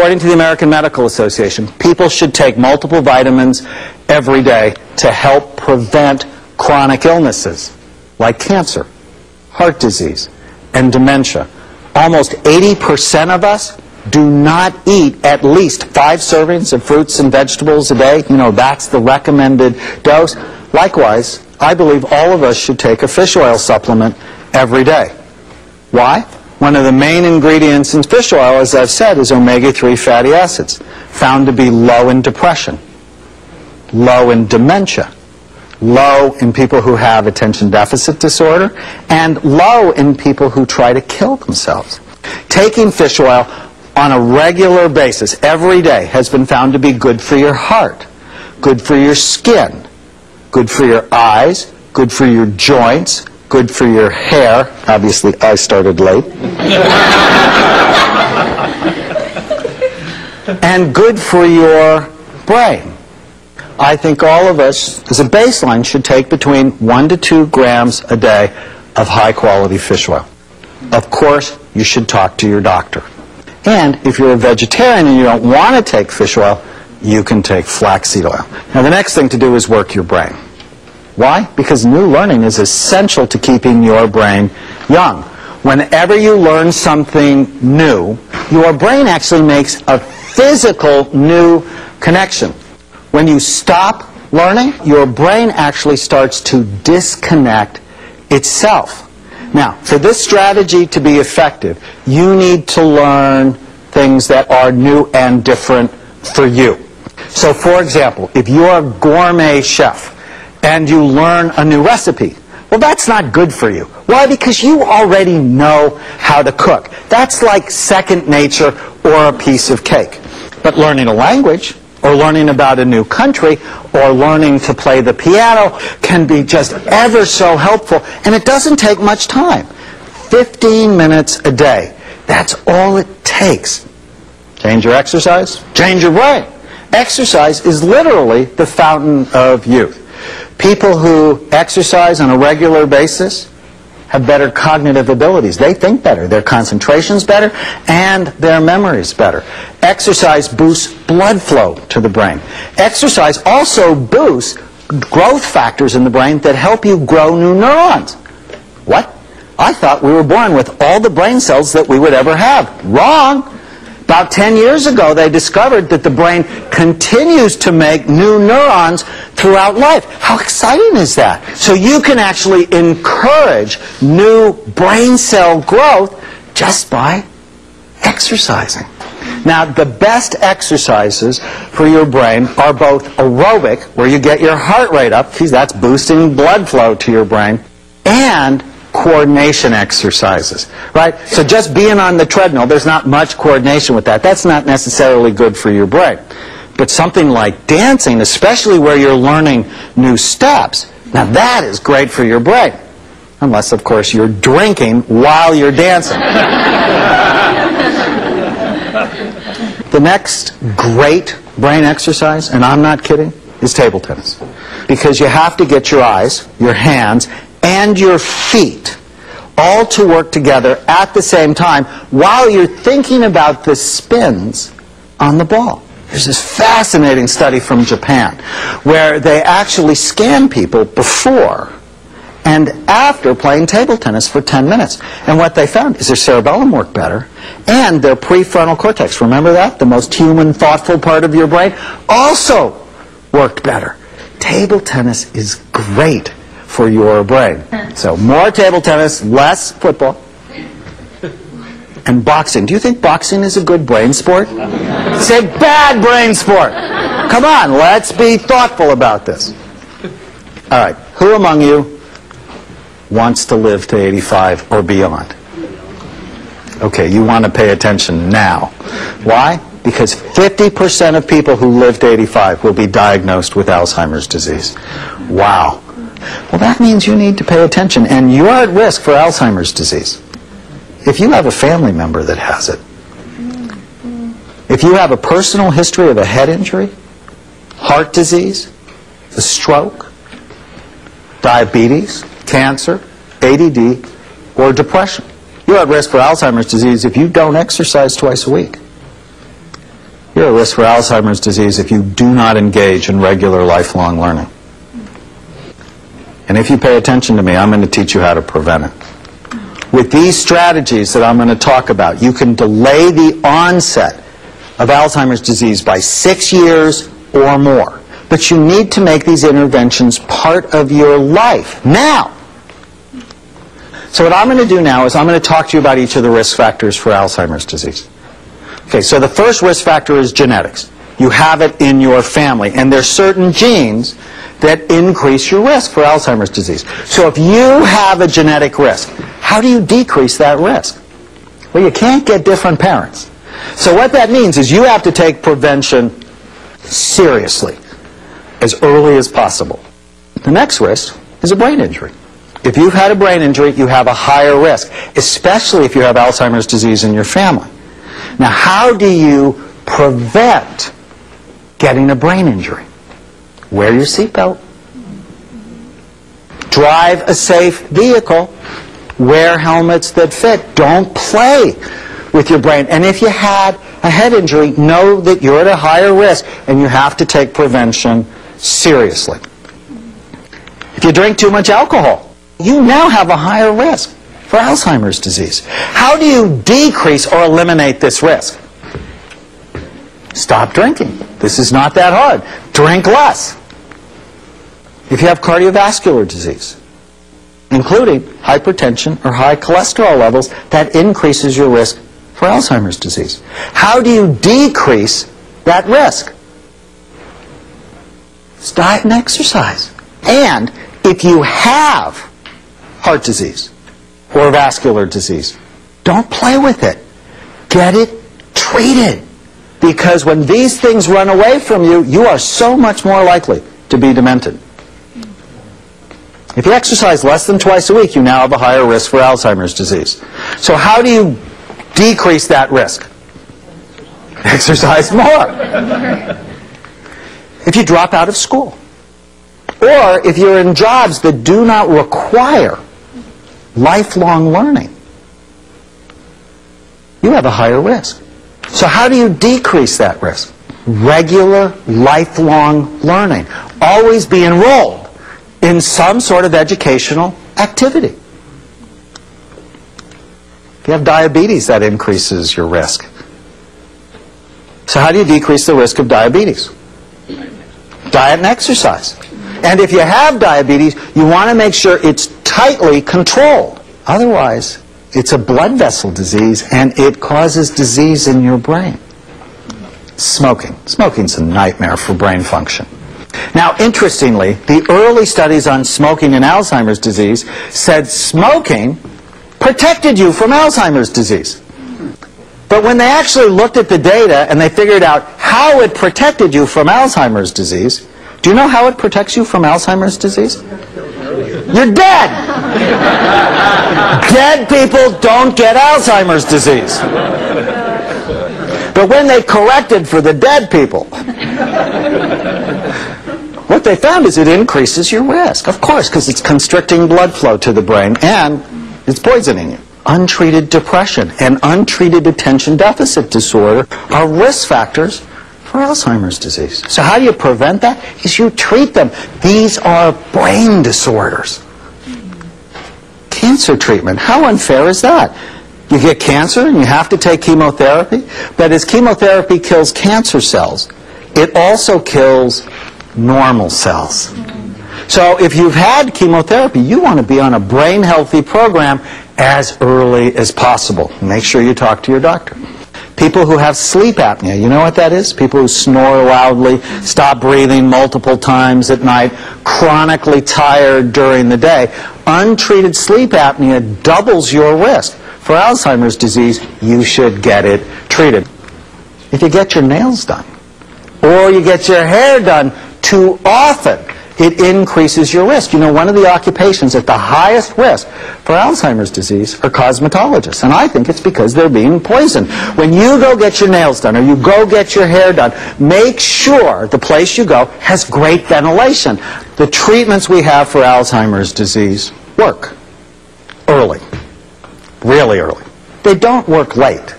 According to the American Medical Association, people should take multiple vitamins every day to help prevent chronic illnesses like cancer, heart disease, and dementia. Almost 80% of us do not eat at least 5 servings of fruits and vegetables a day. You know, that's the recommended dose. Likewise, I believe all of us should take a fish oil supplement every day. Why? One of the main ingredients in fish oil, as I've said, is omega-3 fatty acids, found to be low in depression, low in dementia, low in people who have attention deficit disorder, and low in people who try to kill themselves. Taking fish oil on a regular basis every day has been found to be good for your heart, good for your skin, good for your eyes, good for your joints, good for your hair. Obviously, I started late. And good for your brain. I think all of us, as a baseline, should take between 1 to 2 grams a day of high-quality fish oil. Of course, you should talk to your doctor. And if you're a vegetarian and you don't want to take fish oil, you can take flaxseed oil. Now, the next thing to do is work your brain. Why? Because new learning is essential to keeping your brain young. Whenever you learn something new, your brain actually makes a physical new connection. When you stop learning, your brain actually starts to disconnect itself. Now, for this strategy to be effective, you need to learn things that are new and different for you. So, for example, if you're a gourmet chef and you learn a new recipe, well, that's not good for you. Why? Because you already know how to cook. That's like second nature or a piece of cake. But learning a language, or learning about a new country, or learning to play the piano can be just ever so helpful, and it doesn't take much time. 15 minutes a day. That's all it takes. Change your exercise, change your brain. Exercise is literally the fountain of youth. People who exercise on a regular basis have better cognitive abilities. They think better, their concentration's better, and their memory's better. Exercise boosts blood flow to the brain. Exercise also boosts growth factors in the brain that help you grow new neurons. What? I thought we were born with all the brain cells that we would ever have. Wrong! About 10 years ago, they discovered that the brain continues to make new neurons throughout life. How exciting is that? So you can actually encourage new brain cell growth just by exercising. Now, the best exercises for your brain are both aerobic, where you get your heart rate up, because that's boosting blood flow to your brain, and coordination exercises, right? So just being on the treadmill, there's not much coordination with that. That's not necessarily good for your brain. But something like dancing, especially where you're learning new steps, now that is great for your brain. Unless, of course, you're drinking while you're dancing. The next great brain exercise, and I'm not kidding, is table tennis. Because you have to get your eyes, your hands, and your feet all to work together at the same time while you're thinking about the spins on the ball. There's this fascinating study from Japan where they actually scan people before and after playing table tennis for 10 minutes. And what they found is their cerebellum worked better and their prefrontal cortex, remember that? The most human, thoughtful part of your brain, also worked better. Table tennis is great for your brain. So more table tennis, less football, and boxing. Do you think boxing is a good brain sport? It's a bad brain sport. Come on, let's be thoughtful about this. All right, who among you wants to live to 85 or beyond? Okay, you want to pay attention now. Why? Because 50% of people who live to 85 will be diagnosed with Alzheimer's disease. Wow. Well, that means you need to pay attention, and you're at risk for Alzheimer's disease. If you have a family member that has it, if you have a personal history of a head injury, heart disease, a stroke, diabetes, cancer, ADD, or depression, you're at risk for Alzheimer's disease if you don't exercise twice a week. You're at risk for Alzheimer's disease if you do not engage in regular lifelong learning. And if you pay attention to me, I'm going to teach you how to prevent it. With these strategies that I'm going to talk about, you can delay the onset of Alzheimer's disease by 6 years or more. But you need to make these interventions part of your life now. So what I'm going to do now is I'm going to talk to you about each of the risk factors for Alzheimer's disease. Okay, so the first risk factor is genetics. You have it in your family, and there's certain genes that increase your risk for Alzheimer's disease. So if you have a genetic risk, how do you decrease that risk? Well, you can't get different parents. So what that means is you have to take prevention seriously, as early as possible. The next risk is a brain injury. If you've had a brain injury, you have a higher risk, especially if you have Alzheimer's disease in your family. Now, how do you prevent getting a brain injury? Wear your seatbelt. Drive a safe vehicle. Wear helmets that fit. Don't play with your brain. And if you had a head injury, know that you're at a higher risk and you have to take prevention seriously. If you drink too much alcohol, you now have a higher risk for Alzheimer's disease. How do you decrease or eliminate this risk? Stop drinking. This is not that hard. Drink less. If you have cardiovascular disease, including hypertension or high cholesterol levels, that increases your risk for Alzheimer's disease. How do you decrease that risk? It's diet and exercise. And if you have heart disease or vascular disease, don't play with it. Get it treated. Because when these things run away from you, you are so much more likely to be demented. If you exercise less than twice a week, you now have a higher risk for Alzheimer's disease. So how do you decrease that risk? Exercise more. If you drop out of school, or if you're in jobs that do not require lifelong learning, you have a higher risk. So how do you decrease that risk? Regular lifelong learning. Always be enrolled in some sort of educational activity. If you have diabetes, that increases your risk. So how do you decrease the risk of diabetes? Diet and exercise. And if you have diabetes, you want to make sure it's tightly controlled. Otherwise, it's a blood vessel disease, and it causes disease in your brain. Smoking. Smoking's a nightmare for brain function. Now, interestingly, the early studies on smoking and Alzheimer's disease said smoking protected you from Alzheimer's disease. But when they actually looked at the data and they figured out how it protected you from Alzheimer's disease, do you know how it protects you from Alzheimer's disease? You're dead! Dead people don't get Alzheimer's disease. But when they corrected for the dead people, what they found is it increases your risk. Of course, because it's constricting blood flow to the brain and it's poisoning you. Untreated depression and untreated attention deficit disorder are risk factors for Alzheimer's disease. So how do you prevent that? Is you treat them. These are brain disorders. Cancer treatment. How unfair is that? You get cancer and you have to take chemotherapy, but as chemotherapy kills cancer cells, it also kills normal cells. So if you've had chemotherapy, you want to be on a brain healthy program as early as possible. Make sure you talk to your doctor. People who have sleep apnea, you know what that is? People who snore loudly, stop breathing multiple times at night, chronically tired during the day. Untreated sleep apnea doubles your risk for Alzheimer's disease. You should get it treated. If you get your nails done, or you get your hair done too often, it increases your risk. You know, one of the occupations at the highest risk for Alzheimer's disease are cosmetologists. And I think it's because they're being poisoned. When you go get your nails done or you go get your hair done, make sure the place you go has great ventilation. The treatments we have for Alzheimer's disease work early, really early. They don't work late.